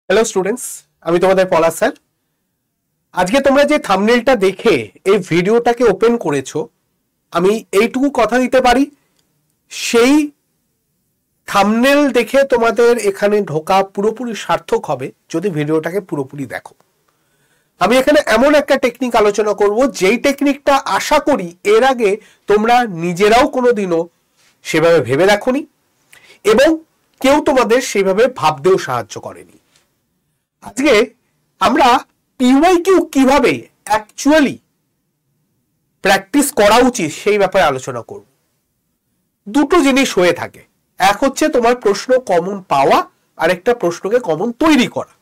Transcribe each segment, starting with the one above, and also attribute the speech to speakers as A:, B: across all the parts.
A: Hello students, আমি তোমাদের পলাশ sir. আজকে তোমরা যে থাম্বনেলটা দেখে এই ভিডিওটাকে ওপেন করেছো, আমি এইটুকু কথা দিতে পারি, সেই থাম্বনেল দেখে তোমাদের এখানে ঢোকা পুরোপুরি সার্থক হবে যদি ভিডিওটাকে পুরোপুরি দেখো। আমি এখানে এমন একটা টেকনিক আলোচনা করব, যেই টেকনিকটা আশা করি এর আগে তোমরা নিজেরাও কোনোদিনও সেভাবে ভেবে দেখোনি এবং কেউ তোমাদের সেভাবে ভাবতেও সাহায্য করেনি। আজকে আমরা পিওয়াইকিউ কিভাবে অ্যাকচুয়ালি প্র্যাকটিস করা উচিত সেই ব্যাপারে আলোচনা করব। দুটো জিনিস হয়ে থাকে, এক হচ্ছে তোমার প্রশ্ন কমন পাওয়া, আর একটা প্রশ্নকে কমন তৈরি করা।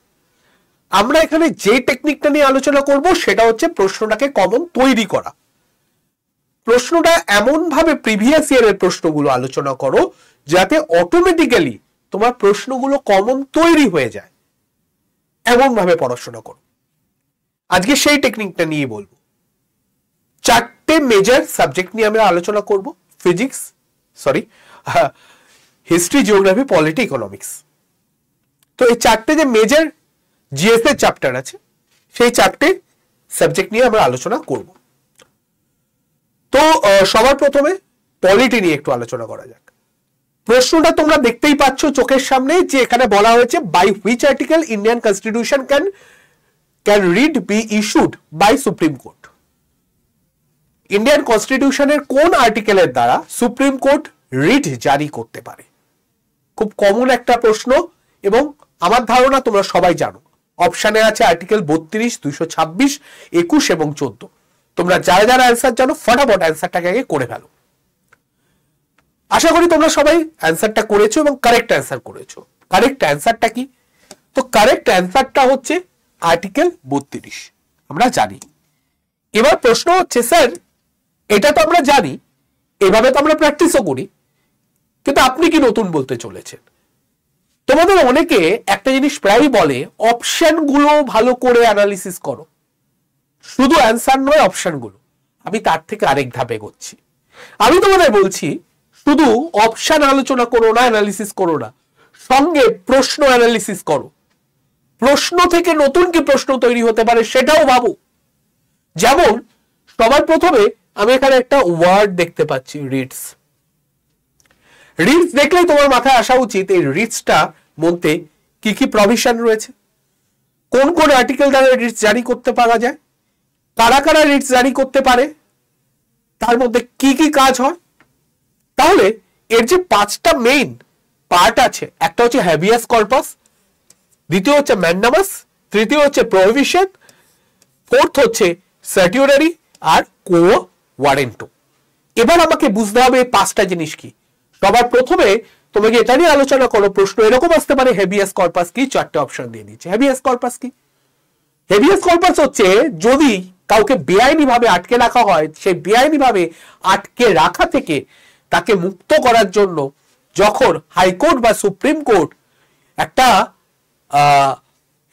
A: আমরা এখানে যে টেকনিকটা নিয়ে আলোচনা করব সেটা হচ্ছে প্রশ্নটাকে কমন তৈরি করা। প্রশ্নটা এমন ভাবে প্রিভিয়াস ইয়ারের প্রশ্নগুলো আলোচনা করো যাতে অটোমেটিক্যালি তোমার প্রশ্নগুলো কমন তৈরি হয়ে যায়, এমন ভাবে পড়াশোনা করো। আজকে সেই টেকনিকটা নিয়ে বলবো। চারটে মেজর সাবজেক্ট নিয়ে আমরা আলোচনা করব, হিস্ট্রি, জিওগ্রাফি, পলিটি, ইকোনমিক্স। তো এই চারটে যে মেজর জিএস এর চ্যাপ্টার আছে, সেই চারটে সাবজেক্ট নিয়ে আমরা আলোচনা করব। তো সবার প্রথমে পলিটি নিয়ে একটু আলোচনা করা যাক। প্রশ্নটা তোমরা দেখতেই পাচ্ছ চোখের সামনে, যে এখানে বলা হয়েছে by which article Indian constitution can writ be issued by supreme court. Indian কনস্টিটিউশনের কোন আর্টিকেলের দ্বারা সুপ্রিম কোর্ট রিট জারি করতে পারে? খুব কমন একটা প্রশ্ন এবং আমার ধারণা তোমরা সবাই জানো। অপশানে আছে আর্টিকেল 32, 226, 21 এবং 14। তোমরা যারা যারা অ্যান্সার জানো ফটাফট অ্যান্সারটাকে আগে করে ফেলো। আশা করি তোমরা সবাই অ্যান্সারটা করেছো এবং কারেক্ট অ্যান্সার করেছো। কারেক্ট অ্যান্সারটা কি? তো কারেক্ট অ্যান্সারটা হচ্ছে আর্টিকেল 32। আমরা জানি। এবার প্রশ্ন হচ্ছে, স্যার এটা তো আমরা জানি, এভাবে তো আমরা প্র্যাকটিসও করি, কিন্তু আপনি কি নতুন বলতে চলেছেন? তোমাদের অনেকে একটা জিনিস প্রায়ই বলে, অপশনগুলো ভালো করে অ্যানালিসিস করো। শুধু অ্যান্সার নয়, অপশনগুলো। আমি তার থেকে আরেক ধাপে করছি। আমি তোমাদের বলছি, শুধু অপশন আলোচনা করো না, অ্যানালিসিস করো না, সঙ্গে প্রশ্ন অ্যানালিসিস করো। প্রশ্ন থেকে নতুন কি প্রশ্ন তৈরি হতে পারে সেটাও ভাবো। যেমন সবার প্রথমে আমি এখানে একটা ওয়ার্ড দেখতে পাচ্ছি, রিটস। রিটস দেখলেই তোমার মাথায় আসা উচিত এই রিটসটা মধ্যে কি কি প্রভিশন রয়েছে, কোন কোন আর্টিকেল দ্বারা রিটস জারি করতে পারা যায়, কারা কারা রিটস জারি করতে পারে, তার মধ্যে কি কি কাজ হয়। তাহলে এর যে পাঁচটা মেইন পার্ট আছে, একটা হচ্ছে হ্যাবিয়াস কর্পাস, দ্বিতীয় হচ্ছে ম্যান্ডামাস, তৃতীয় হচ্ছে প্রহিবিশন, ফোর্থ হচ্ছে সার্টিউরারি, আর কো ওয়ারেন্টো। এবার আমাকে বুঝতে হবে এই পাঁচটা জিনিস কি। সবার প্রথমে তোমাকে এটা নিয়ে আলোচনা করো। প্রশ্ন এরকম আসতে পারে, হেভিয়াস কর্পাস কি? চারটে অপশন দিয়ে দিচ্ছে। হেভিয়াস কর্পাস কি? হেভিয়াস কর্পাস হচ্ছে যদি কাউকে বেআইনি ভাবে আটকে রাখা হয়, সেই বেআইনি ভাবে আটকে রাখা থেকে তাকে মুক্ত করার জন্য যখন হাইকোর্ট বা সুপ্রিম কোর্ট একটা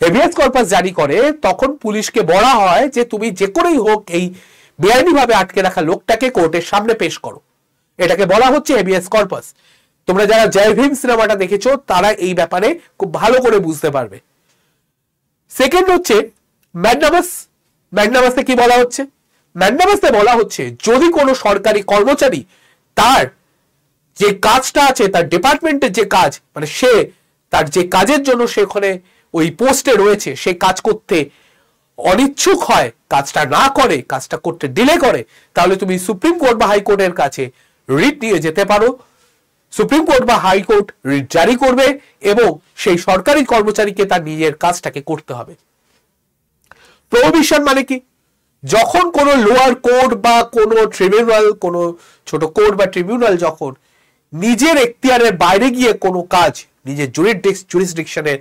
A: হেভিয়াস কর্পাস জারি করে, তখন পুলিশকে বলা হয় যে তুমি যে করেই হোক এই বেআইনি ভাবে আটকে রাখা লোকটাকে কোর্টের সামনে পেশ করো। এটাকে বলা হচ্ছে হেভিয়াস কর্পাস। তোমরা যারা জয় ভীম সিনেমাটা দেখেছো তারা এই ব্যাপারে খুব ভালো করে বুঝতে পারবে। সেকেন্ড হচ্ছে ম্যান্ডামাস। ম্যান্ডামাসে কি বলা হচ্ছে? ম্যান্ডামাসে বলা হচ্ছে যদি কোনো সরকারি কর্মচারী তার যে কাজটা আছে, তার ডিপার্টমেন্টের যে কাজ, মানে সে তার যে কাজের জন্য সে ওখানে ওই পোস্টে রয়েছে, সে কাজ করতে অনিচ্ছুক হয়, কাজটা না করে, কাজটা করতে ডিলে করে, তাহলে তুমি সুপ্রিম কোর্ট বা হাইকোর্টের কাছে রিট নিয়ে যেতে পারো। সুপ্রিম কোর্ট বা হাইকোর্ট রিট জারি করবে এবং সেই সরকারি কর্মচারীকে তার নিজের কাজটাকে করতে হবে। প্রহিবিশন মানে কি? যখন কোনো লোয়ার কোর্ট বা কোনো ট্রিবিউনাল, কোনো ছোট কোর্ট বা ট্রিবিউনাল যখন নিজের এখতিয়ারের বাইরে গিয়ে কোনো কাজ, নিজের জুরিসডিকশনের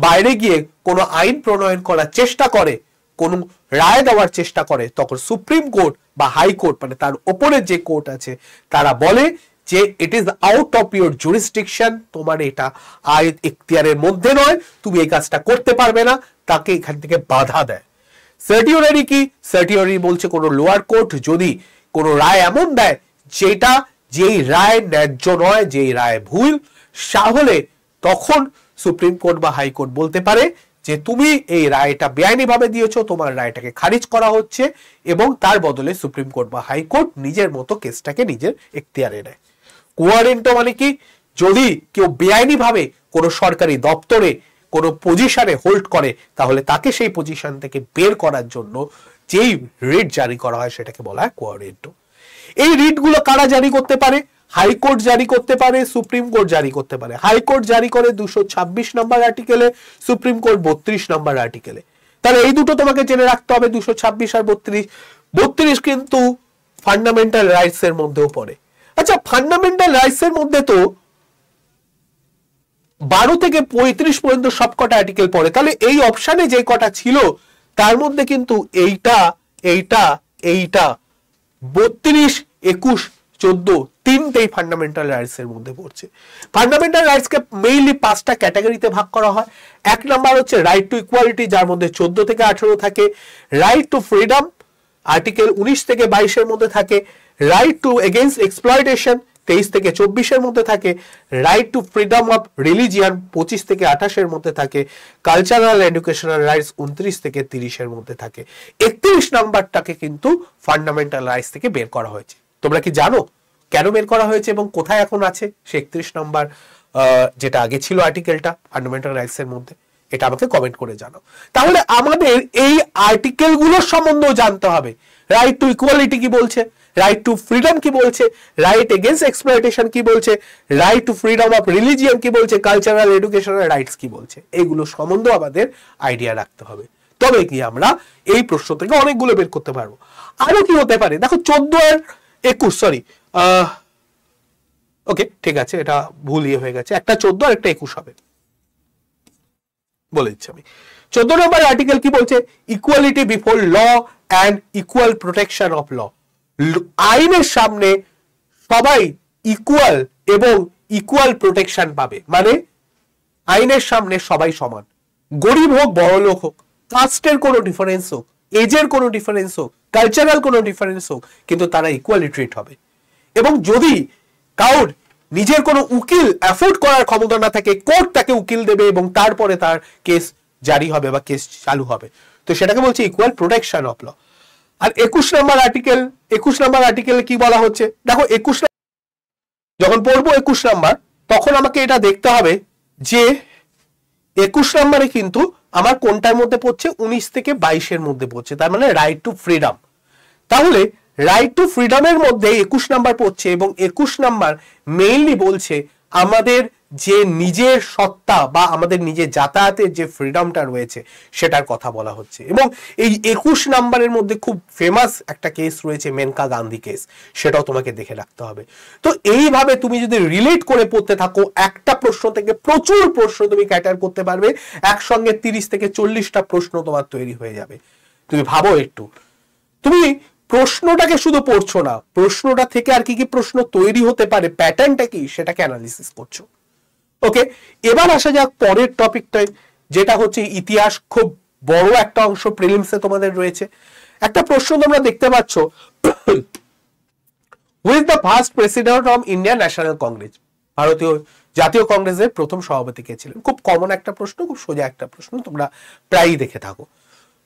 A: বাইরে গিয়ে কোনো আইন প্রণয়ন করার চেষ্টা করে, কোনো রায় দেওয়ার চেষ্টা করে, তখন সুপ্রিম কোর্ট বা হাইকোর্ট, মানে তার ওপরের যে কোর্ট আছে, তারা বলে যে it is out of your jurisdiction, তোমার এটা আইন এখতিয়ারের মধ্যে নয়, তুমি এই কাজটা করতে পারবে না, তাকে এখান থেকে বাধা দেয়। সার্টিউরারি কি? সার্টিউরারি বলছে কোনো লোয়ার কোর্ট যদি কোনো রায় এমন দেয় যেটা, যেই রায় ন্যায্য নয়, যেই রায় ভুল, তাহলে তখন সুপ্রিম কোর্ট বা হাইকোর্ট বলতে পারে যে তুমি এই রায়টা বেআইনি ভাবে দিয়েছো, তোমার রায়টাকে খারিজ করা হচ্ছে, এবং তার বদলে সুপ্রিম কোর্ট বা হাইকোর্ট নিজের মতো কেসটাকে নিজের এখতিয়ারে নেয়। কোয়ারেন্টো মানে কি, যদি কেউ বেআইনি ভাবে কোনো সরকারি দপ্তরে কোনো পজিশনে হোল্ড করে, তাহলে তাকে সেই পজিশন থেকে বের করার জন্য যেই রিট জারি করা হয় সেটাকে বলা হয় কোয়ারেন্টো। এই রিটগুলো কারা জারি করতে পারে? হাইকোর্ট জারি করতে পারে, সুপ্রিম কোর্ট জারি করতে পারে। হাইকোর্ট জারি করে 226 নম্বর আর্টিকেলে, সুপ্রিম কোর্ট 32 নম্বর আর্টিকেলে। তাহলে এই দুটো তোমাকে জেনে রাখতে হবে, 226 আর 32। 32 কিন্তু ফান্ডামেন্টাল রাইটস এর মধ্যেও পড়ে। আচ্ছা, ফান্ডামেন্টাল রাইটস এর মধ্যে তো 12 থেকে 35 পর্যন্ত সবকটা আর্টিকেল পড়ে। তাহলে এই অপশনে যে কটা ছিল তার মধ্যে কিন্তু এইটা, 32, 21, 14 তিনটেই ফান্ডামেন্টাল রাইটস এর মধ্যে পড়ছে। ফান্ডামেন্টাল রাইটস কে মেইনলি 5টা ক্যাটাগরিতে ভাগ করা হয়। এক নাম্বার হচ্ছে রাইট টু ইকুয়ালিটি, যার মধ্যে 14 থেকে 18 থাকে। রাইট টু ফ্রিডম আর্টিকেল 19 থেকে 22 এর মধ্যে থাকে। রাইট টু এগেইনস্ট এক্সপ্লয়টেশন 23 থেকে 24 এর মধ্যে থাকে। Right two freedom of religion 25 থেকে 28 এর মধ্যে থাকে। কালচারাল এডুকেশনাল রাইটস 29 থেকে 30 এর মধ্যে থাকে। 31 নাম্বারটাকে কিন্তু ফান্ডামেন্টাল রাইটস থেকে বের করা হয়েছে। তোমরা কি জানো কেন বের করা হয়েছে এবং কোথায় এখন আছে সে 31 নাম্বার যেটা আগে ছিল আর্টিকেলটা ফান্ডামেন্টাল রাইটস এর মধ্যে? এটা আমাকে কমেন্ট করে জানাও। তাহলে আমাদের এই আর্টিকেল গুলোর সম্বন্ধেও জানতে হবে। রাইট টু ইকুয়ালিটি কি বলছে, রাইট টু ফ্রিডম কি বলছে, রাইট এগেইনস্ট এক্সপ্লয়টেশন কি বলছে, right two freedom of religion কি বলছে, কালচারাল এডুকেশনাল রাইটস কি বলছে, এইগুলো সম্বন্ধে আমাদের আইডিয়া রাখতে হবে। তবে কি আমরা এই প্রশ্ন থেকে অনেকগুলো বের করতে পারবো। আরো কি হতে পারে দেখো, 14 আর 21, সরি ওকে ঠিক আছে, এটা ভুল হয়ে গেছে, একটা 14 আর একটা 21 হবে, বলে দিচ্ছি আমি। 14 নম্বর আর্টিকেল কি বলছে? Equality before law and equal protection of law. আইনের সামনে সবাই ইকুয়াল এবং ইকুয়াল প্রোটেকশন পাবে। মানে আইনের সামনে সবাই সমান, গরিব হোক বড় লোক হোক, কাস্টের কোনো ডিফারেন্স হোক, এজের কোনো ডিফারেন্স হোক, কালচারাল কোনো ডিফারেন্স হোক, কিন্তু তারা ইকুয়ালি ট্রিট হবে। এবং যদি কাউর নিজের কোনো উকিল অ্যাফোর্ড করার ক্ষমতা না থাকে, কোর্ট তাকে উকিল দেবে এবং তারপরে তার কেস জারি হবে বা কেস চালু হবে। তো সেটাকে বলছে ইকুয়াল প্রোটেকশন অফ ল। আর 21 নম্বর আর্টিকেল কি বলা হচ্ছে? দেখো 21 যখন পড়বো 21 নাম্বার, তখন আমাকে এটা দেখতে হবে যে 21 নম্বরে কিন্তু আমার কোনটার মধ্যে পড়ছে? 19 থেকে 22 এর মধ্যে পড়ছে, তার মানে রাইট টু ফ্রিডম। তাহলে রাইট টু ফ্রিডমের মধ্যে 21 নাম্বার পড়ছে, এবং 21 নাম্বার মেইনলি বলছে আমাদের যে নিজের সত্তা বা আমাদের নিজের যাতায়াতের যে ফ্রিডমটা রয়েছে সেটার কথা বলা হচ্ছে। এবং এই 21 নাম্বারের মধ্যে খুব ফেমাস একটা কেস রয়েছে, মেনকা গান্ধী কেস, সেটাও তোমাকে দেখে রাখতে হবে। তো এইভাবে তুমি যদি রিলেট করে পড়তে থাকো, একটা প্রশ্ন থেকে প্রচুর প্রশ্ন তুমি ক্যাটার করতে পারবে। একসঙ্গে 30 থেকে 40টা প্রশ্ন তোমার তৈরি হয়ে যাবে। তুমি ভাবো একটু, তুমি প্রশ্নটাকে শুধু পড়ছো না, প্রশ্নটা থেকে আর কি কি প্রশ্ন তৈরি হতে পারে, প্যাটার্নটা কি, সেটাকে অ্যানালিসিস করছো। ওকে, এবার আসা যাক পরের টপিকটায়, যেটা হচ্ছে ইতিহাস। খুব বড় একটা অংশ প্রিলিমসে তোমাদের রয়েছে। একটা প্রশ্ন তোমরা দেখতে পাচ্ছ, who is the first president of Indian national Congress? ভারতীয় জাতীয় কংগ্রেসের প্রথম সভাপতি কে ছিলেন? খুব কমন একটা প্রশ্ন, খুব সোজা একটা প্রশ্ন, তোমরা প্রায়ই দেখে থাকো।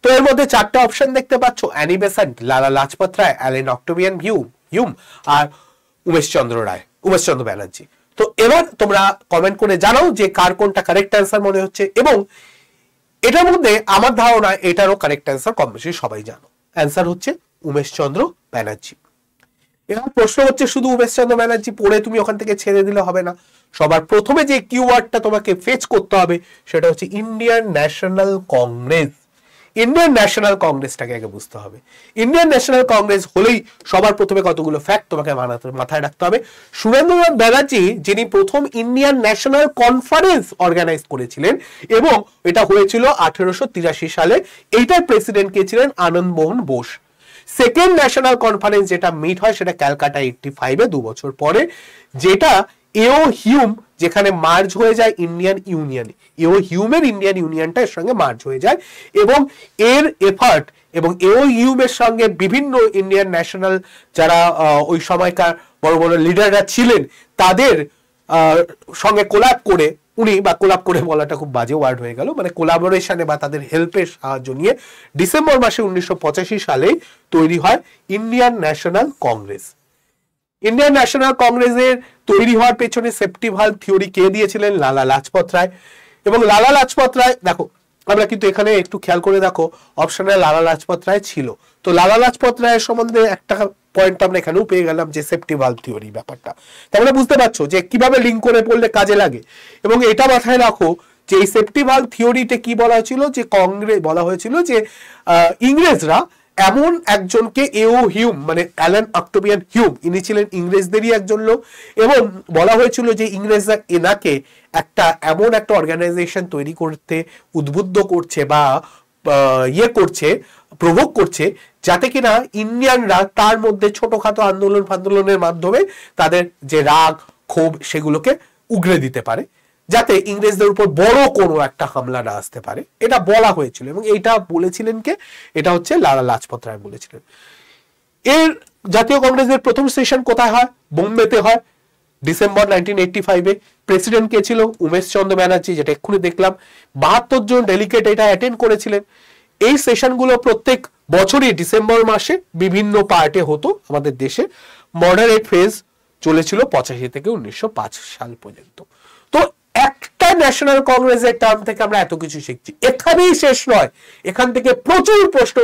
A: তো এর মধ্যে 4টা অপশন দেখতে পাচ্ছ, Annie Besant, Lala Lajpat Rai, Allen Octavian Hume আর উমেশ চন্দ্র ব্যানার্জি। তো এবার তোমরা কমেন্ট করে জানাও যে কার কোনটা কারেক্ট অ্যান্সার মনে হচ্ছে, এবং এটার মধ্যে আমার ধারণা এটারও কারেক্ট অ্যান্সার কম বেশি সবাই জানো। অ্যান্সার হচ্ছে উমেশ চন্দ্র ব্যানার্জি। এবার প্রশ্ন হচ্ছে, শুধু উমেশ চন্দ্র ব্যানার্জি পড়ে তুমি ওখান থেকে ছেড়ে দিলে হবে না। সবার প্রথমে যে কিওয়ার্ডটা তোমাকে ফেচ করতে হবে সেটা হচ্ছে Indian national Congress. Indian national কংগ্রেসটাকে আগে বুঝতে হবে। ইন্ডিয়ান ন্যাশনাল কংগ্রেস হলেই সবার প্রথমে কতগুলো ফ্যাক্ট তোমাকে মাথায় রাখতে হবে। সুরেন্দ্রনাথ ব্যানার্জি যিনি প্রথম ইন্ডিয়ান ন্যাশনাল কনফারেন্স অর্গানাইজ করেছিলেন, এবং এটা হয়েছিল 1883 সালে। এইটার প্রেসিডেন্ট কে ছিলেন? আনন্দ মোহন বোস। সেকেন্ড ন্যাশনাল কনফারেন্স যেটা মিট হয় সেটা ক্যালকাটা 85-এ 2 বছর পরে, যেটা এও হিউম যেখানে মার্জ হয়ে যায় ইন্ডিয়ান ইউনিয়নে, এও হিউমের ইন্ডিয়ান ইউনিয়নটা এর সঙ্গে মার্জ হয়ে যায়, এবং এর এফার্ট এবং এও হিউমের সঙ্গে বিভিন্ন ইন্ডিয়ান ন্যাশনাল যারা ওই সময়কার বড় বড় লিডাররা ছিলেন তাদের সঙ্গে কোলাপ করে উনি, বা কোলাপ করে বলাটা খুব বাজে ওয়ার্ড হয়ে গেল, মানে কোলাবোরেশনে বা তাদের হেল্পের সাহায্য নিয়ে ডিসেম্বর মাসে 1985 সালে তৈরি হয় Indian national Congress. Indian national কংগ্রেসের তৈরি হওয়ার পেছনে সেফটি ভালভ থিওরি কে দিয়েছিলেন? লালা লাজপত রায়। এবং লালা লাজপত রায়, দেখো আমরা কিন্তু এখানে একটু খেয়াল করে দেখো অপশনে লালা লাজপত রায় ছিল। তো লালা লাজপত রায়ের সম্বন্ধে একটা পয়েন্ট আমরা এখানেও পেয়ে গেলাম, যে সেফটি ভালভ থিওরি ব্যাপারটা। তাহলে বুঝতে পারছো যে কিভাবে লিঙ্ক করে পড়লে কাজে লাগে। এবং এটা মাথায় রাখো যে এই সেফটি ভালভ থিওরিতে কি বলা হয়েছিল, যে কংগ্রেস বলা হয়েছিল যে ইংরেজরা এমন একজনকে, এও হিউম মানে অ্যালান অক্টোবিয়ান হিউম, ইনি ছিলেন ইংরেজদেরই একজন লোক, এবং বলা হয়েছিল যে ইংরেজরা এনাকে এমন একটা অর্গানাইজেশন তৈরি করতে উদ্বুদ্ধ করছে বা করছে, প্রভোগ করছে, যাতে কিনা ইন্ডিয়ানরা তার মধ্যে ছোটখাটো আন্দোলনের মাধ্যমে তাদের যে রাগ ক্ষোভ সেগুলোকে উগরে দিতে পারে, যাতে ইংরেজদের উপর বড় কোনো একটা হামলা না আসতে পারে, এটা বলা হয়েছিল। এবং এইটা বলেছিলেন কে? এটা হচ্ছে লালা লাজপত রায় বলেছিলেন। এর জাতীয় কংগ্রেসের প্রথম সেশন কোথায় হয়? বোম্বেতে হয় ডিসেম্বর 1985-এ। প্রেসিডেন্ট কে ছিল? উমেশ চন্দ্র ব্যানার্জি, যেটা এক্ষুনি দেখলাম। 72 জন ডেলিগেট এটা অ্যাটেন্ড করেছিলেন। এই সেশনগুলো প্রত্যেক বছরই ডিসেম্বর মাসে বিভিন্ন পার্টে হতো আমাদের দেশে। মডারেট ফেজ চলেছিল 85 থেকে 1905 সাল পর্যন্ত। তো একটা ন্যাশনাল কংগ্রেসের টার্ম থেকে আমরা এত কিছু শিখছি, এখানেই শেষ নয়, এখান থেকে প্রচুর প্রশ্ন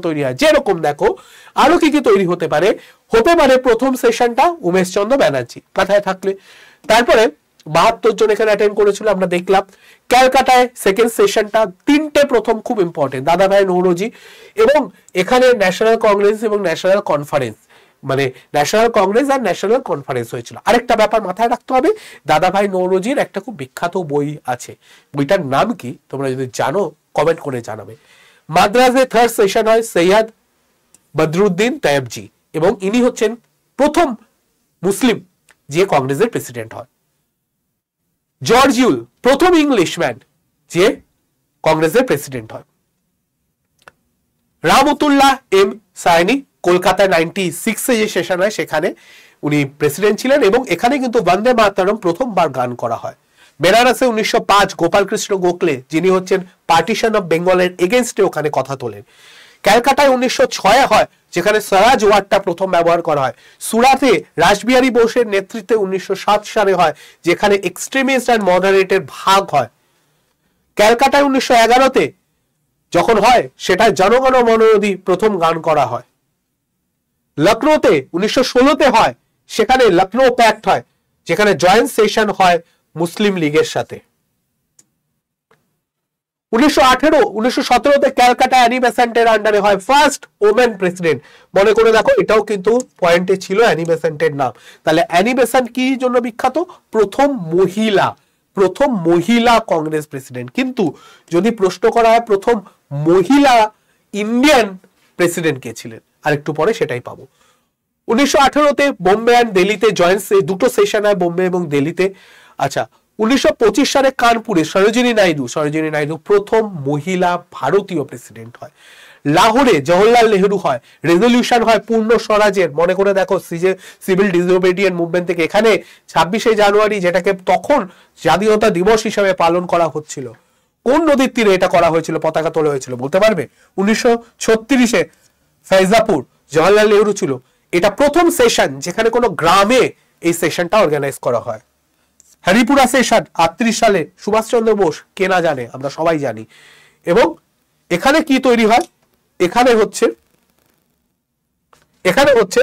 A: তৈরি হয়। যেরকম দেখো আরো কি কি তৈরি হতে পারে প্রথম সেশনটা উমেশ চন্দ্র ব্যানার্জি মাথায় থাকলে। তারপরে 72 জন এখানে অ্যাটেন্ড করেছিল, আমরা দেখলাম। ক্যালকাটায় সেকেন্ড সেশনটা, তিনটে প্রথম খুব ইম্পর্টেন্ট, দাদাভাই নৌরোজি। এবং এখানে ন্যাশনাল কংগ্রেস এবং ন্যাশনাল কনফারেন্স, মানে ন্যাশনাল কংগ্রেস আর ন্যাশনাল কনফারেন্স হয়েছিল। আরেকটা ব্যাপার মাথায় রাখতে হবে, দাদাভাই নৌরোজির একটা খুব বিখ্যাত বই আছে, বইটার নাম কি তোমরা যদি জানো কমেন্ট করে জানাবে। মাদ্রাজে থার্ড সেশন হয় সৈয়দ বদরুদ্দিন তৈয়বজি, এবং ইনি হচ্ছেন প্রথম মুসলিম যে কংগ্রেসের প্রেসিডেন্ট হয়। জর্জ ইউল প্রথম ইংলিশম্যান যে কংগ্রেসের প্রেসিডেন্ট হয়। রামতুল্লাহ এম সায়নি কলকাতায় 96-এ যে সেশন হয় সেখানে উনি প্রেসিডেন্ট ছিলেন, এবং এখানে কিন্তু বন্দে মাতরম প্রথমবার গান করা হয়। বেনারসে 1905 গোপাল কৃষ্ণ গোখলে, যিনি হচ্ছেন পার্টিশন অফ বেঙ্গলের এগেনস্টে, ওখানে কথা তোলেন। ক্যালকাটায় 1906 হয়, যেখানে স্বরাজ ওয়ার্ডটা প্রথম ব্যবহার করা হয়। সুরাতে রাসবিহারী বোসের নেতৃত্বে 1907 সালে হয়, যেখানে এক্সট্রিমিস্ট অ্যান্ড মডারেটের ভাগ হয়। ক্যালকাটায় 1911-তে যখন হয়, সেটা জনগণ মন অধি প্রথম গান করা হয়। লখনৌতে 1916-তে হয়, সেখানে লখনৌ প্যাক্ট হয়, যেখানে জয়েন্ট সেশন হয় মুসলিম লীগের সাথে। 1917-তে ক্যালকাটা অ্যানি বেসান্টের আন্ডারে হয় ফার্স্ট ওমেন প্রেসিডেন্ট। মনে করে দেখো, এটাও কিন্তু পয়েন্টে ছিল অ্যানি বেসান্টের নাম। তাহলে অ্যানি বেসান্ট কি জন্য বিখ্যাত? প্রথম মহিলা কংগ্রেস প্রেসিডেন্ট। কিন্তু যদি প্রশ্ন করা হয় প্রথম মহিলা ইন্ডিয়ান প্রেসিডেন্ট কে ছিলেন, আরেকটু পরে সেটাই পাবো। 1918-তে বোম্বে অ্যান্ড দিল্লিতে জয়েন্ট দুটো সেশন হয়, বোম্বে এবং দিল্লিতে। আচ্ছা, 1925 সালে কানপুরে সরোজিনী নাইডু প্রথম মহিলা ভারতীয় প্রেসিডেন্ট হয়। লাহোরে জওহরলাল নেহরু হয়, রেজলিউশন হয় পূর্ণ স্বরাজের। মনে করে দেখো, সিভিল ডিসওবেডিয়েন্ট মুভমেন্ট থেকে এখানে 26শে জানুয়ারি, যেটাকে তখন স্বাধীনতা দিবস হিসেবে পালন করা হচ্ছিল, কোন নদীর তীরে এটা করা হয়েছিল, পতাকা তোলা হয়েছিল বলতে পারবে? 1936-এ ফৈজাপুর, জওহরলাল নেহরু ছিল। এটা প্রথম সেশন যেখানে কোনো গ্রামে এই সেশনটা অর্গানাইজ করা হয়। হরিপুরা সেশন 38 সালে, সুভাষচন্দ্র বোস, কে না জানে, আমরা সবাই জানি। এবং এখানে কি তৈরি হয়? এখানে হচ্ছে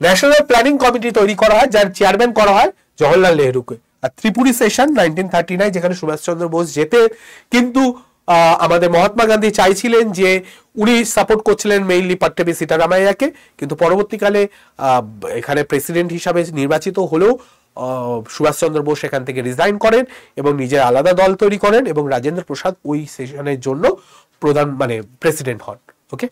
A: ন্যাশনাল প্ল্যানিং কমিটি তৈরি করা হয়, যার চেয়ারম্যান করা হয় জওহরলাল নেহরুকে। আর ত্রিপুরি সেশন 1939, যেখানে সুভাষচন্দ্র বোস যেতে, কিন্তু আমাদের মহাত্মা গান্ধী চাইছিলেন যে, উনি সাপোর্ট করছিলেন মেইনলি পট্টাভি সিতারামাইয়াকে, কিন্তু পরবর্তীকালে এখানে প্রেসিডেন্ট হিসাবে নির্বাচিত হলেও সুভাষচন্দ্র বোস এখান থেকে রিজাইন করেন এবং নিজের আলাদা দল তৈরি করেন, এবং রাজেন্দ্র প্রসাদ ওই সেশনের জন্য প্রেসিডেন্ট হন। ওকে,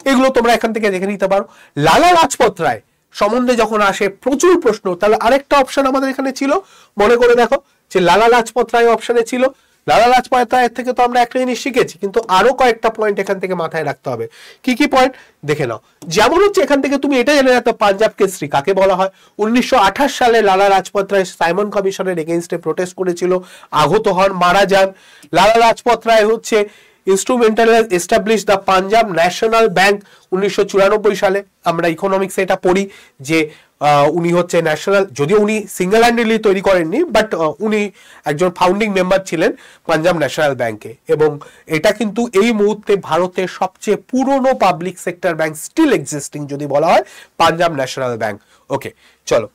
A: এগুলো তোমরা এখান থেকে দেখে নিতে পারো। লালা লাজপত রায় সম্বন্ধে যখন আসে প্রচুর প্রশ্ন, তাহলে আরেকটা অপশন আমাদের এখানে ছিল, মনে করে দেখো, যে লালা লাজপত রায় অপশনে ছিল, লালা লাজপত রায়ের থেকে তো আমরা একটা জিনিস শিখেছি, কিন্তু আরো কয়েকটা পয়েন্ট এখান থেকে মাথায় রাখতে হবে। কি কি পয়েন্ট দেখে নাও। যেমন হচ্ছে এখান থেকে তুমি এটা জেনে রাখো পাঞ্জাব কেসরি কাকে বলা হয়। 1928 সালে লালা লাজপত রায় সাইমন কমিশনের এগেইনস্টে প্রোটেস্ট করেছিল, আহত হন, মারা যান। লালা লাজপত রায় হচ্ছে instrumental establish the Punjab national bank 1994 সালে। আমরা ইকোনমিক্সে এটা পড়ি যে উনি হচ্ছে ন্যাশনাল, যদিও উনি সিঙ্গেল হ্যান্ডেডলি তৈরি করেননি, বাট উনি একজন ফাউন্ডিং মেম্বার ছিলেন পাঞ্জাব ন্যাশনাল ব্যাংকে। এবং এটা কিন্তু এই মুহূর্তে ভারতের সবচেয়ে পুরনো public sector bank, still existing যদি বলা হয়, পাঞ্জাব ন্যাশনাল ব্যাংক। ওকে, চলো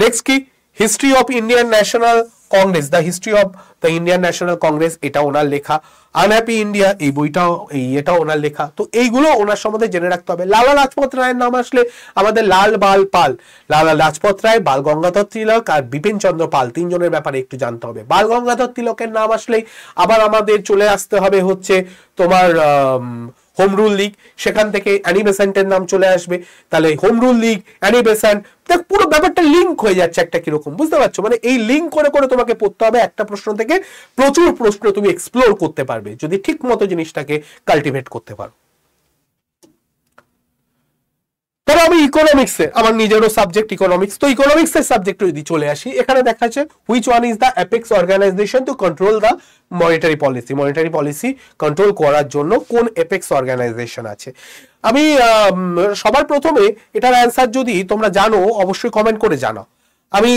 A: নেক্সট কি, history of Indian national Congress, the history of the Indian national Congress, এটা ওনার লেখা। আনহ্যাপি ইন্ডিয়া, এই বইটাও এটাও ওনার লেখা। তো এইগুলো ওনার সম্বন্ধে জেনে রাখতে হবে। লালা লাজপত রায়ের নাম আসলে আমাদের লাল বাল পাল, লালা লাজপত রায়, বাল গঙ্গাধর তিলক আর বিপিন চন্দ্র পাল, তিনজনের ব্যাপারে একটু জানতে হবে। বাল গঙ্গাধর তিলকের নাম আসলেই আবার আমাদের চলে আসতে হবে হচ্ছে তোমার হোম রুল লীগ, সেখান থেকে অ্যানি বেসান্টের নাম চলে আসবে। তাহলে home rule League, Annie Besant, দেখ পুরো ব্যাপারটা লিঙ্ক হয়ে যাচ্ছে একটা কিরকম, বুঝতে পারছো? মানে এই লিঙ্ক করে করে তোমাকে পড়তে হবে, একটা প্রশ্ন থেকে প্রচুর প্রশ্ন তুমি এক্সপ্লোর করতে পারবে যদি ঠিক মতো জিনিসটাকে কাল্টিভেট করতে পারো। তবে আমি ইকোনমিক্সে, আমার নিজেরও সাবজেক্ট ইকোনমিক্স, তো ইকোনমিক্সের সাবজেক্ট যদি চলে আসি, এখানে দেখা যাচ্ছে which one is the apex organization to control the monetary policy, monetary policy control করার জন্য কোন অ্যাপেক্স অর্গানাইজেশন আছে। আমি সবার প্রথমে এটার অ্যান্সার যদি তোমরা জানো অবশ্যই কমেন্ট করে জানাও। আমি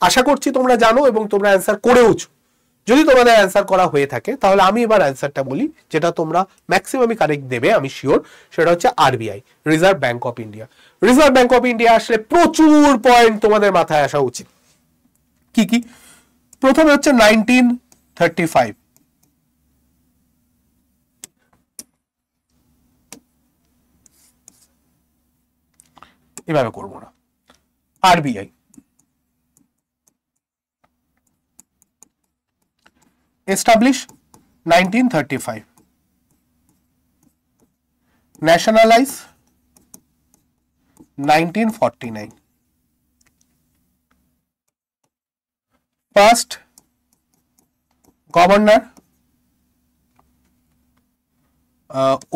A: আশা করছি তোমরা জানো এবং তোমরা অ্যান্সার করেওছো। যদি তোমাদের অ্যান্সার করা হয়ে থাকে তাহলে আমি এবার অ্যান্সারটা বলি, যেটা তোমরা ম্যাক্সিমামই কারেক্ট দেবে আমি শিওর। সেটা হচ্ছে RBI, reserve bank of India. Reserve bank of India আসলে প্রচুর পয়েন্ট তোমাদের মাথায় আসা উচিত। কি কি? প্রথমে হচ্ছে 1935, এভাবে করবো না, RBI established 1935, nationalize 1949, first governor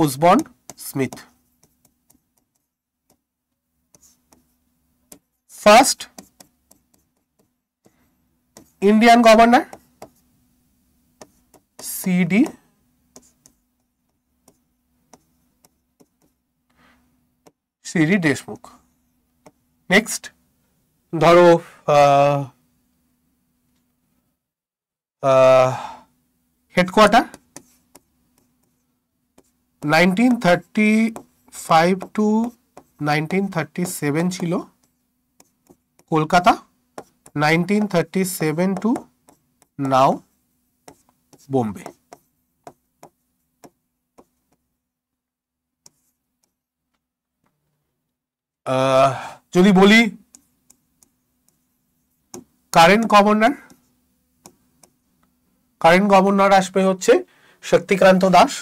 A: Osborne Smith, first Indian governor CD Deshmukh. Next ধরো হেডকোয়ার্টার 1935 টু 1937 ছিল কলকাতা, 1937 টু নাও বোম্বে। যদি বলি কারেন্ট গভর্নর আসবে হচ্ছে শক্তিকান্ত দাস।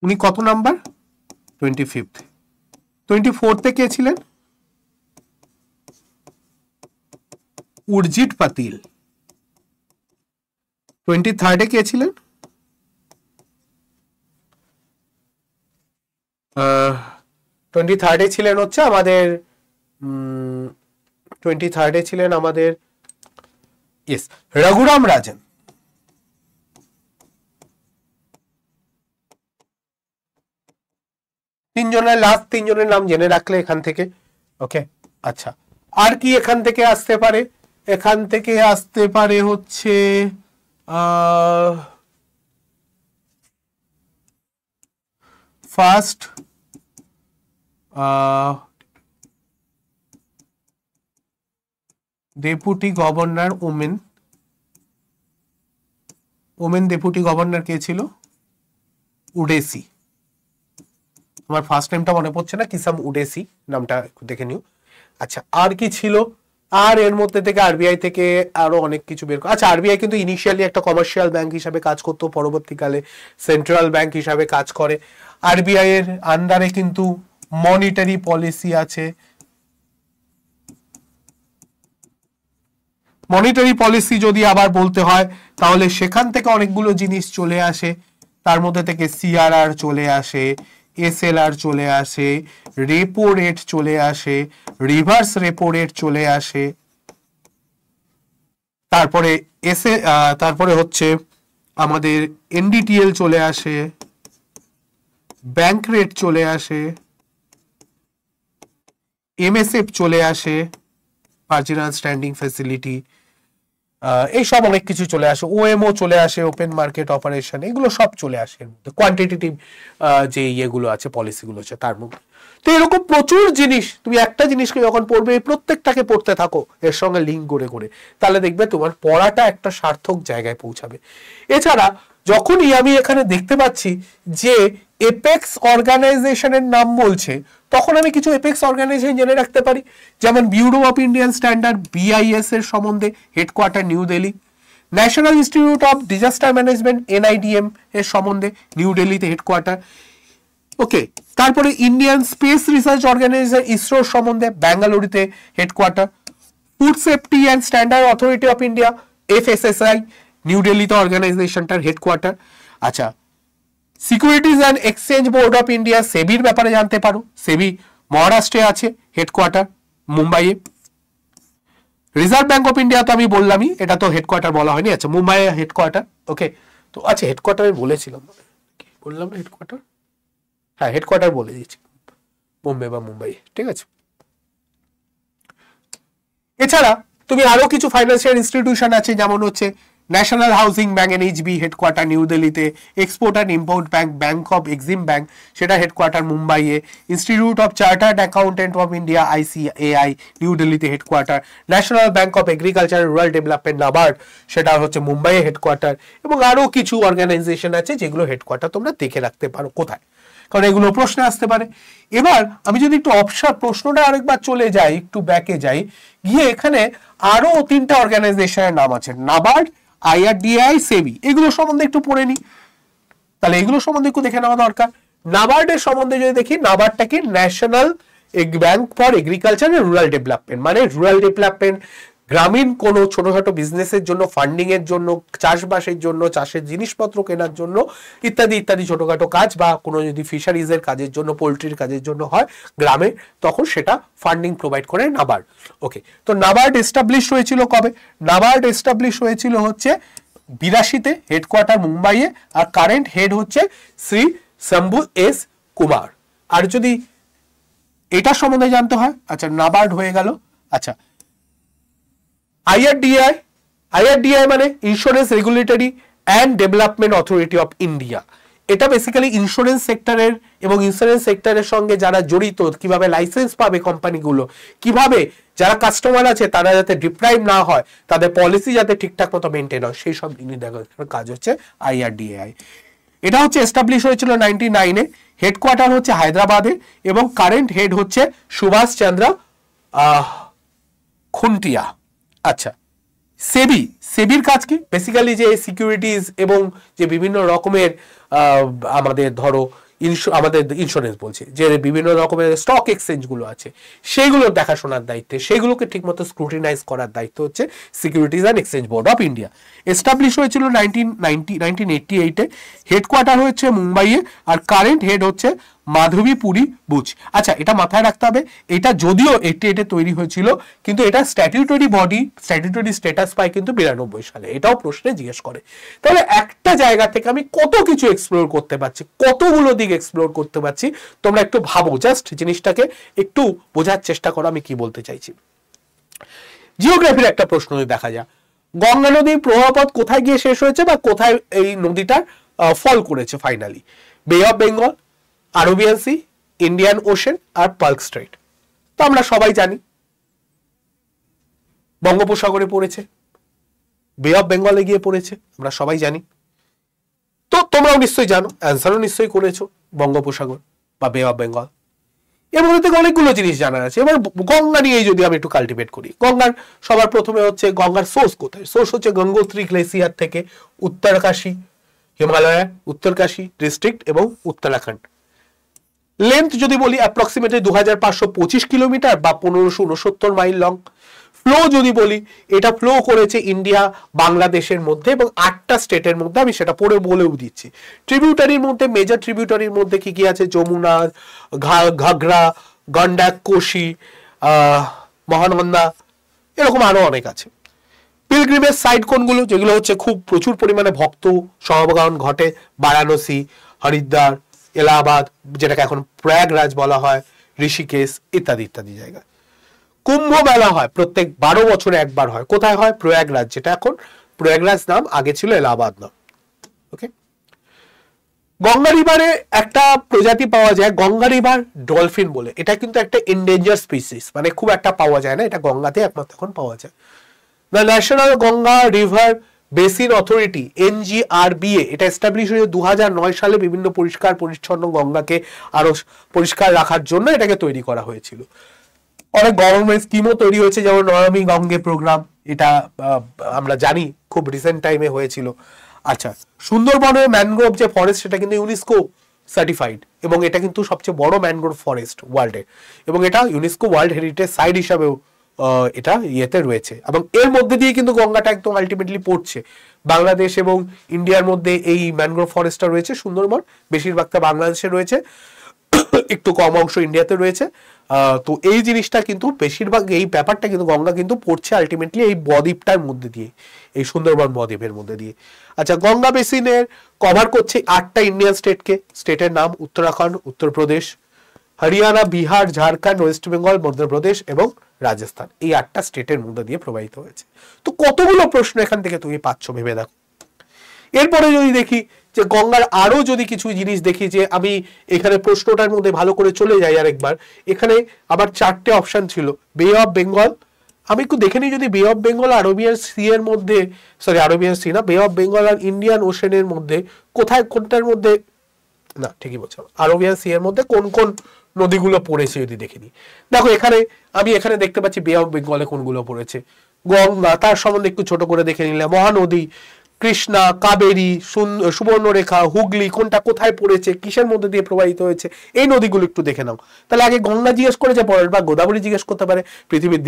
A: উনি কত নাম্বার? 25th। 24th কে ছিলেন? উর্জিত পাতিল। 23rd কে ছিলেন? 23rd ছিলেন হচ্ছে আমাদের 23rd ছিলেন আমাদের ইয়েস রঘুরাম রাজন। লাস্ট তিনজনের নাম জেনে রাখলে এখান থেকে। ওকে, আচ্ছা আর কি এখান থেকে আসতে পারে? এখান থেকে আসতে পারে হচ্ছে first deputy governor women deputy governor কে ছিল? উডেসি। আমার ফার্স্ট নেমটা মনে পড়ছে না, কিসাম উডেসি নামটা দেখে নিও। আচ্ছা আর কি ছিল? আর এর মধ্যে থেকে আরবিআই থেকে আরো অনেক কিছু বের করে। আচ্ছা আরবিআই কিন্তু ইনিশিয়ালি একটা কমার্শিয়াল ব্যাংক হিসাবে কাজ করতো, পরবর্তীকালে সেন্ট্রাল ব্যাংক হিসাবে কাজ করে। আরবিআই এর আন্ডারে কিন্তু মনিটারি পলিসি আছে, মনিটারি পলিসি যদি আবার বলতে হয় তাহলে সেখান থেকে অনেকগুলো জিনিস চলে আসে, তার মধ্যে থেকে সিআরআর চলে আসে, এসএলআর চলে আসে, রেপো রেট চলে আসে, রিভার্স রেপো রেট চলে আসে, তারপরে হচ্ছে আমাদের এনডিটিএল চলে আসে, ব্যাংক রেট চলে আসে, এমএসএফ চলে আসে, মার্জিনাল স্ট্যান্ডিং ফ্যাসিলিটি, এইসব অনেক কিছু চলে আসে, ওএমও চলে আসে, ওপেন মার্কেট অপারেশন, এগুলো সব চলে আসে এর মধ্যে, কোয়ান্টিটেটিভ যে ইয়েগুলো আছে, পলিসিগুলো আছে তার মধ্যে। তো এরকম প্রচুর জিনিস, তুমি একটা জিনিসকে যখন পড়বে প্রত্যেকটাকে পড়তে থাকো এর সঙ্গে লিঙ্ক করে করে, তাহলে দেখবে তোমার পড়াটা একটা সার্থক জায়গায় পৌঁছাবে। এছাড়া যখনই আমি এখানে দেখতে পাচ্ছি যে এপেক্স অর্গানাইজেশনের নাম বলছে, তখন আমি কিছু এপেক্স অর্গানাইজেশন জেনে রাখতে পারি, যেমন bureau of Indian standard BIS এর সম্বন্ধে, headquarter new Delhi, national institute of disaster management NIDM এর সম্বন্ধে নিউ দিল্লিতে হেডকোয়ার্টার। ওকে, তারপরে ইন্ডিয়ান স্পেস রিসার্চ অর্গানাইজেশন ইসরোর সম্বন্ধে ব্যাঙ্গালুরুতে headquarter, food safety and standard authority of India FSSAI new দিল্লিতে অর্গানাইজেশনটার হেডকোয়ার্টার। আচ্ছা, securities and exchange board of India সেবির ব্যাপারে জানতে পারো, সেবি মহারাষ্ট্রে আছে, হেডকোয়ার্টার মুম্বাইয়ে। রিজার্ভ ব্যাংক অফ ইন্ডিয়া তো আমি বললামই, এটা তো হেডকোয়ার্টার বলা হয়নি। আচ্ছা, মুম্বাইয়ে হেডকোয়ার্টার। ওকে, তো আচ্ছা হেডকোয়ার্টার আমি বলেছিলাম, কি বললাম না হেডকোয়ার্টার, হ্যাঁ হেডকোয়ার্টার বলে দিয়েছি, বোম্বে বা মুম্বাই, ঠিক আছে। এছাড়া তুমি আরো কিছু ফাইন্যান্সিয়াল ইনস্টিটিউশন আছে, যেমন হচ্ছে national housing bank NHB headquarter new দিল্লিতে, export and import bank, bank of EXIM bank, সেটা হেডকোয়ার্টার মুম্বাইয়ে, institute of chartered accountant of India ICAI new দিল্লিতে headquarter, national bank of agriculture rural development NABARD সেটা হচ্ছে মুম্বাইয়ে headquarter, এবং আরো কিছু অর্গানাইজেশন আছে যেগুলো হেডকোয়ার্টার তোমরা দেখে রাখতে পারো কোথায়, কারণ এগুলো প্রশ্নে আসতে পারে। এবার আমি যদি একটু প্রশ্নটা আরেকবার চলে যাই, একটু ব্যাকে যাই, গিয়ে এখানে আরো 3টা অর্গানাইজেশনের নাম আছে, NABARD, IRDAI, সেবি, এগুলো সম্বন্ধে একটু পড়ে নি, তাহলে এগুলো সম্বন্ধে একটু দেখে নেওয়া দরকার। NABARD এর সম্বন্ধে যদি দেখি, NABARDটা কি National Bank for Agriculture and Rural Development, মানে রুরাল ডেভেলপমেন্ট, গ্রামীণ কোনো ছোটখাটো বিজনেসের জন্য, ফান্ডিং এর জন্য, চাষবাসের জন্য, চাষের জিনিসপত্র কেনার জন্য, ইত্যাদি ইত্যাদি ছোটখাটো কাজ, বা কোনো যদি ফিশারিজের কাজের জন্য, পোলট্রির কাজের জন্য হয় গ্রামে, তখন সেটা ফান্ডিং প্রোভাইড করে NABARD। ওকে, তো NABARD এস্টাবলিশ হয়েছিল কবে? NABARD এস্টাবলিশ হয়েছিল হচ্ছে 82-তে, হেডকোয়ার্টার মুম্বাইয়ে, আর কারেন্ট হেড হচ্ছে শ্রী শম্ভু S কুমার। আর যদি এটা সম্বন্ধে জানতে হয়, আচ্ছা NABARD হয়ে গেল। আচ্ছা, IRDAI মানে insurance regulatory and development authority of India, এটা বেসিক্যালি ইন্স্যুরেন্স সেক্টরের এবং ইন্স্যুরেন্স সেক্টরের সঙ্গে যারা জড়িত, কিভাবে লাইসেন্স পাবে কোম্পানিগুলো, কিভাবে যারা কাস্টমার আছে তারা যাতে ডিপ্রাইভ না হয়, তাদের পলিসি যাতে ঠিকঠাক মতো মেনটেন হয়, সেই সব জিনিস দেখার কাজ হচ্ছে IRDAI। এটা হচ্ছে এস্টাবলিশ হয়েছিল 99-এ, হেডকোয়ার্টার হচ্ছে হায়দ্রাবাদে, এবং কারেন্ট হেড হচ্ছে সুভাষ চন্দ্র খুন্টিয়া। আচ্ছা, সেবির কাজ কি? বেসিক্যালি যে সিকিউরিটিজ এবং যে বিভিন্ন রকমের আমাদের ধরো আমাদের ইন্স্যুরেন্স বলছে, যে বিভিন্ন রকমের স্টক এক্সচেঞ্জ গুলো আছে, সেইগুলোর দেখাশোনার দায়িত্বে, সেইগুলোকে ঠিকমতো স্ক্রুটিনাইজ করার দায়িত্ব হচ্ছে securities and exchange board of India. Establish হয়েছিল 1988-এ, হেডকোয়ার্টার হচ্ছে মুম্বাইয়ে, আর কারেন্ট হেড হচ্ছে মাধবীপুরী বুচ। আচ্ছা, এটা মাথায় রাখতে হবে, এটা যদিও 88-এ তৈরি হয়েছিল, কিন্তু এটা স্ট্যাটিউটরি বডি, স্ট্যাটিউটরি স্ট্যাটাস পায় কিন্তু 92 সালে, এটাও প্রশ্নে জিজ্ঞেস করে। তাহলে একটা জায়গা থেকে আমি কত কিছু এক্সপ্লোর করতে পারছি, কতগুলো দিক এক্সপ্লোর করতে পারছি, তোমরা একটু ভাবো, জাস্ট জিনিসটাকে একটু বোঝার চেষ্টা করো আমি কি বলতে চাইছি। জিওগ্রাফির একটা প্রশ্ন দেখা যায়, গঙ্গা নদীর প্রবাহপথ কোথায় গিয়ে শেষ হয়েছে, বা কোথায় এই নদীটা ফল করেছে finally? Bay of Bengal, Arabian Sea, Indian Ocean, আর পার্ক স্ট্রেট। তো আমরা সবাই জানি বঙ্গোপসাগরে পড়েছে, বে অফ বেঙ্গলে গিয়ে পড়েছে, আমরা সবাই জানি। তো তোমরাও নিশ্চয়ই জানো, অ্যান্সারও নিশ্চয়ই করেছো, বঙ্গোপসাগর বা বে অফ বেঙ্গল। এর মধ্যে থেকে অনেকগুলো জিনিস জানার আছে। এবার গঙ্গা নিয়ে যদি আমি একটু কাল্টিভেট করি, গঙ্গার সবার প্রথমে হচ্ছে গঙ্গার সোর্স কোথায়? সোর্স হচ্ছে গঙ্গোত্রী গ্লেসিয়ার থেকে, উত্তরকাশী হিমালয়ের, উত্তরকাশী ডিস্ট্রিক্ট এবং উত্তরাখণ্ড। লেন্থ যদি বলি অ্যাপ্রক্সিমেটলি 2525 কিলোমিটার বা 1569 মাইল লং। ফ্লো যদি বলি, এটা ফ্লো করেছে ইন্ডিয়া বাংলাদেশের মধ্যে এবং 8টা স্টেটের মধ্যে, আমি সেটা পরে বলেও দিচ্ছি। ট্রিবিউটারির মধ্যে, মেজর ট্রিবিউটারির মধ্যে কি কি আছে? যমুনা, ঘাগরা, গন্ডাক, কোশি, মহানন্দা, এরকম আরো অনেক আছে। পিলগ্রিমেজ সাইট কোনগুলো? যেগুলো হচ্ছে খুব প্রচুর পরিমাণে ভক্ত সমাগম ঘটে, বারাণসী, হরিদ্বার, এলাহাবাদ, যেটাকে এখন প্রয়াগরাজ বলা হয়, ঋষিকেশ ইত্যাদি ইত্যাদি জায়গা। কুম্ভ মেলা হয় প্রত্যেক 12 বছরে একবার হয়। কোথায় হয়? প্রয়াগরাজ, যেটা এখন প্রয়াগরাজ নাম, আগে ছিল এলাহাবাদ নাম। ওকে। গঙ্গা রিভারে একটা প্রজাতি পাওয়া যায় গঙ্গা রিভার ডলফিন বলে। এটা কিন্তু একটা এন্ডেঞ্জার স্পিসিস, মানে খুব একটা পাওয়া যায় না, এটা গঙ্গাতে একমাত্র এখন পাওয়া যায়। The national Ganga river basin authority NGRBA এটা এস্টাবলিশ হয়েছে 2009 সালে। বিভিন্ন পরিষ্কার পরিচ্ছন্ন গঙ্গাকে আরো পরিষ্কার রাখার জন্য এটাকে তৈরি করা হয়েছিল। অনেক গভর্নমেন্ট স্কিমও তৈরি হয়েছে, যেমন নমামি গঙ্গে প্রোগ্রাম, এটা আমরা জানি খুব রিসেন্ট টাইমে হয়েছিল। আচ্ছা, সুন্দরবনের ম্যানগ্রোভ যে ফরেস্ট, সেটা কিন্তু ইউনেস্কো সার্টিফাইড এবং এটা কিন্তু সবচেয়ে বড় ম্যানগ্রোভ ফরেস্ট ওয়ার্ল্ডে, এবং এটা ইউনেস্কো ওয়ার্ল্ড হেরিটেজ সাইট হিসাবেও এটা ইয়েতে রয়েছে। এবং এর মধ্যে দিয়ে কিন্তু গঙ্গাটা একদম আলটিমেটলি পড়ছে। বাংলাদেশ এবং ইন্ডিয়ার মধ্যে এই ম্যানগ্রোভ ফরেস্টটা রয়েছে। সুন্দরবন বেশিরভাগটা বাংলাদেশে রয়েছে, একটু কম অংশ ইন্ডিয়াতে রয়েছে। তো এই জিনিসটা কিন্তু বেশিরভাগ, এই ব্যাপারটা কিন্তু গঙ্গা কিন্তু পড়ছে আলটিমেটলি এই বদ্বীপটার মধ্যে দিয়ে, এই সুন্দরবন বদ্বীপের মধ্যে দিয়ে। আচ্ছা, গঙ্গা বেসিনের কভার করছে 8টা ইন্ডিয়ান স্টেটকে। স্টেটের নাম উত্তরাখণ্ড, উত্তরপ্রদেশ, হরিয়ানা, বিহার, ঝাড়খণ্ড, ওয়েস্ট বেঙ্গল, মধ্যপ্রদেশ এবং রাজস্থান। এই 8টা স্টেটের মধ্যে দিয়ে প্রবাহিত হয়েছে। তো কতগুলো প্রশ্ন এখান থেকে তুমি পাচ্ছ ভেবে দেখো। এরপরে যদি দেখি যে গঙ্গার আরো যদি কিছু জিনিস দেখি, যে আমি এখানে প্রশ্নটার মধ্যে ভালো করে চলে যাই আরেকবার। এখানে আবার 4টে অপশন ছিল। বে অফ বেঙ্গল, আমি একটু দেখে নিই যদি বে অফ বেঙ্গল আরবিয়ান সি এর মধ্যে, সরি আরবিয়ান সি না, বে অফ বেঙ্গল আর ইন্ডিয়ান ওশেনের মধ্যে কোথায়, কোনটার মধ্যে, না ঠিকই বলছো, আরবিয়ান সি এর মধ্যে কোন কোন নদীগুলো পড়েছে যদি দেখে নিই। দেখো এখানে আমি এখানে দেখতে পাচ্ছি বে অফ বেঙ্গলে কোনগুলো পড়েছে। গঙ্গা, তার সম্বন্ধে একটু ছোট করে দেখে নিলে মহানদী, কৃষ্ণা, কাবেরী, সুবর্ণরেখা, হুগলি, কোনটা কোথায় পড়েছে, কিসের মধ্যে দিয়ে প্রবাহিত হয়েছে, এই নদীগুলো একটু দেখে নাও। তাহলে আগে গঙ্গা জিজ্ঞেস করেছে, পরের বা গোদাবরী জিজ্ঞেস করতে পারে, পৃথিবীর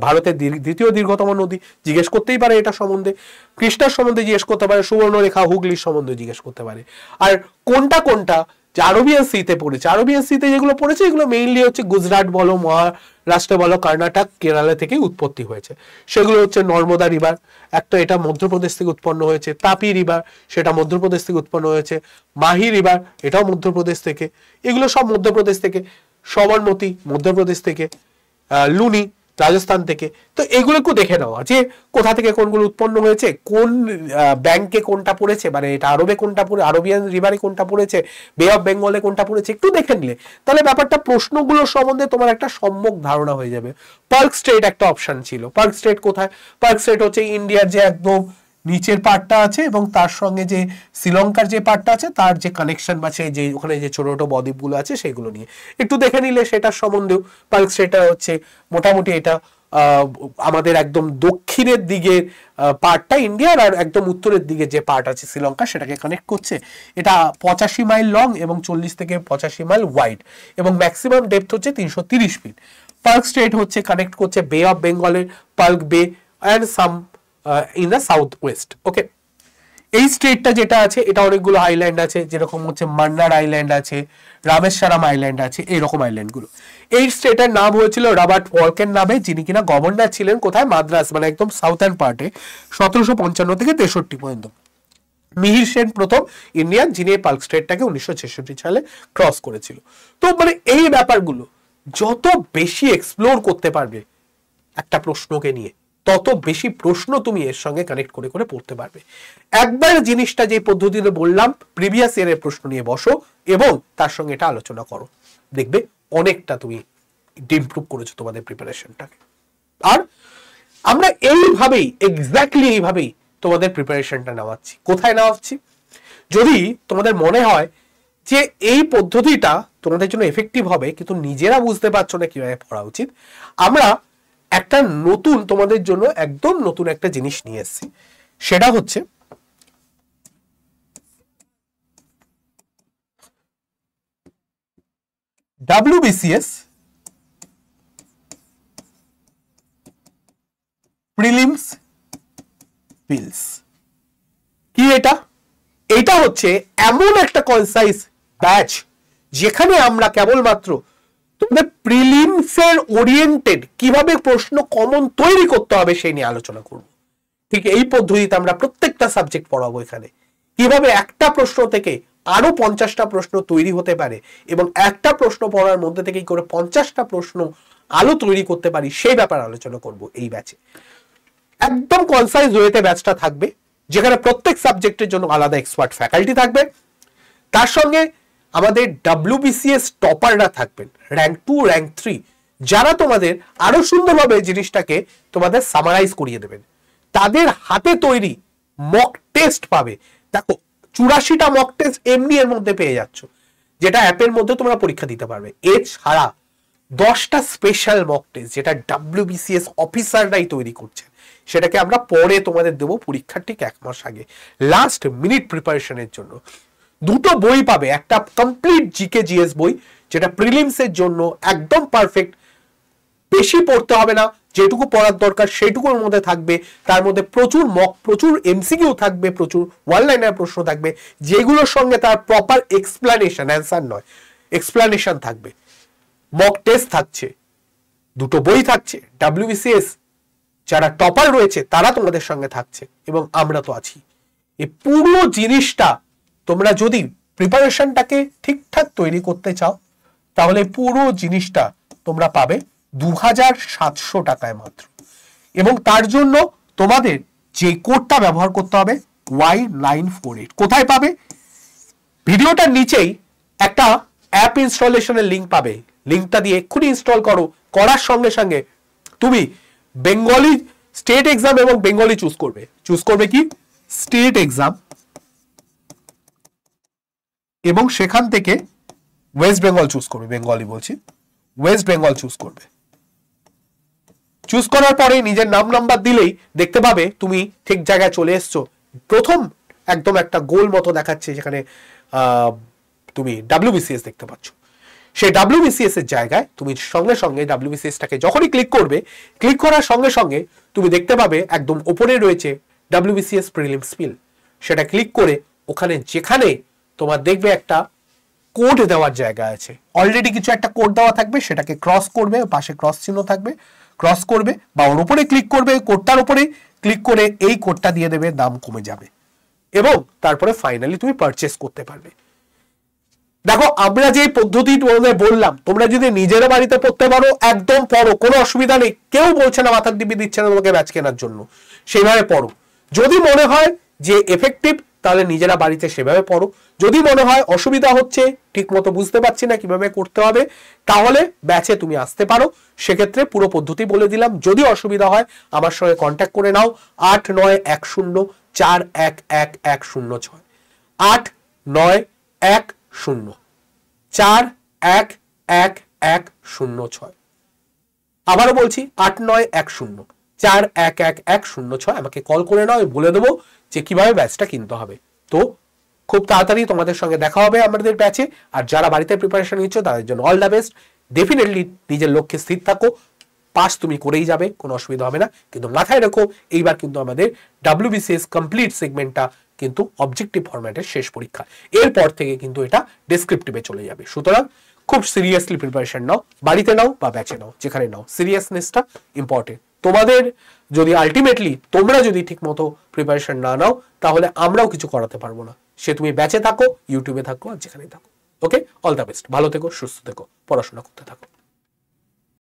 A: ভারতের দ্বিতীয় দীর্ঘতম নদী জিজ্ঞেস করতেই পারে এটা সম্বন্ধে, কৃষ্ণার সম্বন্ধে জিজ্ঞেস করতে পারে, সুবর্ণরেখা, হুগলির সম্বন্ধে জিজ্ঞেস করতে পারে। আর কোনটা কোনটা যে আরবিয়ান সিতে পড়েছে, আরবিয়ান সিতে যেগুলো পড়েছে এগুলো মেইনলি হচ্ছে গুজরাট বলো, মহারাষ্ট্র বলো, কর্ণাটক, কেরালা থেকে উৎপত্তি হয়েছে। সেগুলো হচ্ছে নর্মদা রিভার, একটা এটা মধ্যপ্রদেশ থেকে উৎপন্ন হয়েছে, তাপি রিভার সেটা মধ্যপ্রদেশ থেকে উৎপন্ন হয়েছে, মাহি রিভার এটাও মধ্যপ্রদেশ থেকে, এগুলো সব মধ্যপ্রদেশ থেকে, সবরমতী মধ্যপ্রদেশ থেকে, লুনি রাজস্থান থেকে। তো এগুলো একটু দেখে নাও যে কোথা থেকে কোনগুলো উৎপন্ন হয়েছে, কোন ব্যাংকে কোনটা পড়েছে, মানে এটা আরবে কোনটা পড়ে, আরবিয়ান রিভারে কোনটা পড়েছে, বে অফ বেঙ্গলে কোনটা পড়েছে, একটু দেখে নিলে তাহলে ব্যাপারটা প্রশ্নগুলোর সম্বন্ধে তোমার একটা সম্যক ধারণা হয়ে যাবে। পার্ক স্ট্রেট একটা অপশন ছিল। পার্ক স্ট্রেট কোথায়? পার্ক স্ট্রেট হচ্ছে ইন্ডিয়ার যে একদম নিচের পার্টটা আছে এবং তার সঙ্গে যে শ্রীলঙ্কার যে পার্টটা আছে তার যে কানেকশন বা যে ওখানে যে ছোট ছোট বদ্বীপগুলো আছে সেগুলো নিয়ে একটু দেখে নিলে সেটার সম্বন্ধেও। পার্ক স্ট্রেটটা হচ্ছে মোটামুটি এটা আমাদের একদম দক্ষিণের দিকে পার্টটা ইন্ডিয়ার, আর একদম উত্তরের দিকে যে পার্ট আছে শ্রীলঙ্কা সেটাকে কানেক্ট করছে। এটা 85 মাইল লং এবং 40 থেকে 85 মাইল ওয়াইড এবং ম্যাক্সিমাম ডেপথ হচ্ছে 330 ফিট। পার্ক স্ট্রেট হচ্ছে কানেক্ট করছে বে অফ বেঙ্গলের Palk bay and some in the south west. Okay, এই স্ট্রেটটা যেটা আছে এটা অনেকগুলো আইল্যান্ড আছে, যেরকম হচ্ছে মান্নার আইল্যান্ড আছে, রামেশ্বরম আইল্যান্ড আছে, এইরকম আইল্যান্ডগুলো। এই স্টেটের নাম হয়েছিল রবার্ট ওয়ার্কের নামে, যিনি কিনা গভর্নর ছিলেন কোথায়? মাদ্রাস, মানে একদম সাউথার্ন পার্টে 1755 থেকে 63 পর্যন্ত। মিহির সেন প্রথম ইন্ডিয়ান যিনি পার্ক স্ট্রেটটাকে 1966 সালে ক্রস করেছিল। তো মানে এই ব্যাপারগুলো যত বেশি এক্সপ্লোর করতে পারবে একটা প্রশ্নকে নিয়ে, তত বেশি প্রশ্ন তুমি এর সঙ্গে কানেক্ট করে করে পড়তে পারবে। একবার জিনিসটা যে পদ্ধতিতে বললাম প্রিভিয়াস ইয়ারের প্রশ্ন নিয়ে বসো এবং তার সঙ্গে এটা আলোচনা করো, দেখবে অনেকটা তুমি ইমপ্রুভ করেছো তোমাদের প্রিপারেশনটাকে। আর আমরা এইভাবেই এক্স্যাক্টলি এইভাবেই তোমাদের প্রিপারেশনটা নেওয়াচ্ছি। কোথায় নেওয়াচ্ছি? যদি তোমাদের মনে হয় যে এই পদ্ধতিটা তোমাদের জন্য এফেক্টিভ হবে কিন্তু নিজেরা বুঝতে পারছো না কিভাবে পড়া উচিত, আমরা একটা নতুন তোমাদের জন্য একদম নতুন একটা জিনিস নিয়ে এসেছি। সেটা হচ্ছে WBCS প্রিলিমস পিলস। কি এটা? এটা হচ্ছে এমন একটা কনসাইজ ব্যাচ যেখানে আমরা কেবলমাত্র তোমাদের প্রিলিমসের ওরিয়েন্টেড কিভাবে প্রশ্ন কমন তৈরি করতে হবে সেই নিয়ে আলোচনা করব। ঠিক এই পদ্ধতিতে আমরা প্রত্যেকটা সাবজেক্ট পড়াবো এখানে, কিভাবে একটা প্রশ্ন থেকে আরো 50টা প্রশ্ন তৈরি হতে পারে এবং একটা প্রশ্ন পড়ার মধ্যে থেকে করে 50টা প্রশ্ন আলো তৈরি করতে পারি সেই ব্যাপারে আলোচনা করব এই ব্যাচে। একদম কনসাইজ ওয়েতে ব্যাচটা থাকবে, যেখানে প্রত্যেক সাবজেক্টের জন্য আলাদা এক্সপার্ট ফ্যাকাল্টি থাকবে। তার সঙ্গে আমাদের WBCS টপাররা থাকবেন, র্যাঙ্ক 2 র্যাঙ্ক 3, যারা তোমাদের আরো সুন্দরভাবে জিনিসটাকে তোমাদের সামারাইজ করিয়ে দেবেন। তাদের হাতে তৈরি মক টেস্ট পাবে। দেখো 84টা মক টেস্ট এমনি এর মধ্যে পেয়ে যাচ্ছ, যেটা অ্যাপের মধ্যে তোমরা পরীক্ষা দিতে পারবে। এছাড়া 10টা স্পেশাল মক টেস্ট যেটা WBCS অফিসাররাই তৈরি করছে, সেটাকে আমরা পরে তোমাদের দেবো পরীক্ষার ঠিক 1 মাস আগে লাস্ট মিনিট প্রিপারেশনের জন্য। 2টো বই পাবে, একটা কমপ্লিট জিকে জিএস বই যেটা প্রিলিমসের জন্য একদম পারফেক্ট, বেশি পড়তে হবে না, যেটুকু পড়ার দরকার সেইটুকুর মধ্যে থাকবে। তার মধ্যে প্রচুর মক, প্রচুর এমসিকিউ থাকবে, প্রচুর ওয়ান লাইনার প্রশ্ন থাকবে, যেগুলোর সঙ্গে তার প্রপার এক্সপ্লানেশন, অ্যান্সার নয় এক্সপ্লানেশন থাকবে। মক টেস্ট থাকছে, 2টো বই থাকছে, WBCS যারা টপার রয়েছে তারা তোমাদের সঙ্গে থাকছে এবং আমরা তো আছি। এই পুরো জিনিসটা তোমরা যদি প্রিপারেশনটাকে ঠিকঠাক তৈরি করতে চাও তাহলে পুরো জিনিসটা তোমরা পাবে 2700 টাকায় মাত্র। এবং তার জন্য তোমাদের যে কোডটা ব্যবহার করতে হবে Y948। কোথায় পাবে? ভিডিওটার নিচেই একটা অ্যাপ ইনস্টলেশনের লিঙ্ক পাবে, লিঙ্কটা দিয়ে এক্ষুনি ইনস্টল করো। করার সঙ্গে সঙ্গে তুমি বেঙ্গলি স্টেট এক্সাম এবং বেঙ্গলি চুজ করবে কি স্টেট এক্সাম, এবং সেখান থেকে ওয়েস্ট বেঙ্গল চুজ করবে, বেঙ্গলি বলছি, ওয়েস্ট বেঙ্গল চুজ করবে। চুজ করার পরে নিজের নাম নাম্বার দিলেই দেখতে পাবে তুমি ঠিক জায়গায় চলে এসছো। প্রথম একদম একটা গোল মতো দেখাচ্ছে, যেখানে তুমি WBCS দেখতে পাচ্ছ। সেই WBCS এর জায়গায় তুমি সঙ্গে সঙ্গে WBCS-টাকে যখনই ক্লিক করবে, ক্লিক করার সঙ্গে সঙ্গে তুমি দেখতে পাবে একদম ওপরে রয়েছে WBCS প্রিলিমস পিল। সেটা ক্লিক করে ওখানে যেখানে তোমার দেখবে একটা কোড দেওয়ার জায়গা আছে, অলরেডি কিছু একটা কোড দেওয়া থাকবে, সেটাকে ক্রস করবে, পাশে ক্রস চিহ্ন থাকবে, ক্রস করবে বা ওর উপরে ক্লিক করবে, কোডটার উপরে ক্লিক করে এই কোডটা দিয়ে দেবে, দাম কমে যাবে এবং তারপরে ফাইনালি তুমি পারচেস করতে পারবে। দেখো আমরা যে পদ্ধতি তোমাদের বললাম, তোমরা যদি নিজের বাড়িতে পড়তে পারো একদম পড়ো, কোনো অসুবিধা নেই, কেউ বলছে না, মাথার দিব্যি দিচ্ছে না তোমাকে ব্যাচ কেনার জন্য। সেইভাবে পড়ো। যদি মনে হয় যে এফেক্টিভ তাহলে নিজেরা বাড়িতে সেভাবে পড়ো। যদি মনে হয় অসুবিধা হচ্ছে, ঠিক মতো বুঝতে পারছি না কিভাবে করতে হবে, তাহলে ব্যাচে তুমি আসতে পারো। সেক্ষেত্রে পুরো পদ্ধতি বলে দিলাম। যদি অসুবিধা হয় আমার সঙ্গে কন্ট্যাক্ট করে নাও 8910411106 8910411106। আবারও বলছি 8910411106। আমাকে কল করে নাও, বলে দেবো যে কিভাবে ব্যাচটা কিনতে হবে। তো খুব তাড়াতাড়ি তোমাদের সঙ্গে দেখা হবে আমাদের ব্যাচে। আর যারা বাড়িতে প্রিপারেশন নিচ্ছ তাদের জন্য অল দ্য বেস্ট। ডেফিনেটলি নিজের লক্ষ্যে স্থির থাকো, পাস তুমি করেই যাবে, কোনো অসুবিধা হবে না। কিন্তু মাথায় রাখো এইবার কিন্তু আমাদের WBCS কমপ্লিট সেগমেন্টটা কিন্তু অবজেক্টিভ ফরম্যাটের শেষ পরীক্ষা। এরপর থেকে কিন্তু এটা ডেসক্রিপটিভে চলে যাবে। সুতরাং খুব সিরিয়াসলি প্রিপারেশন নাও, বাড়িতে নাও বা ব্যাচে নাও, যেখানে নাও, সিরিয়াসনেসটা ইম্পর্টেন্ট। তোমাদের যদি আলটিমেটলি তোমরা যদি ঠিক মতো প্রিপারেশন না নাও তাহলে আমরাও কিছু করাতে পারবো না। সে তুমি ব্যাচে থাকো, ইউটিউবে থাকো, আর যেখানেই থাকো। ওকে, অল দ্য বেস্ট। ভালো থেকো, সুস্থ থেকো, পড়াশোনা করতে থাকো।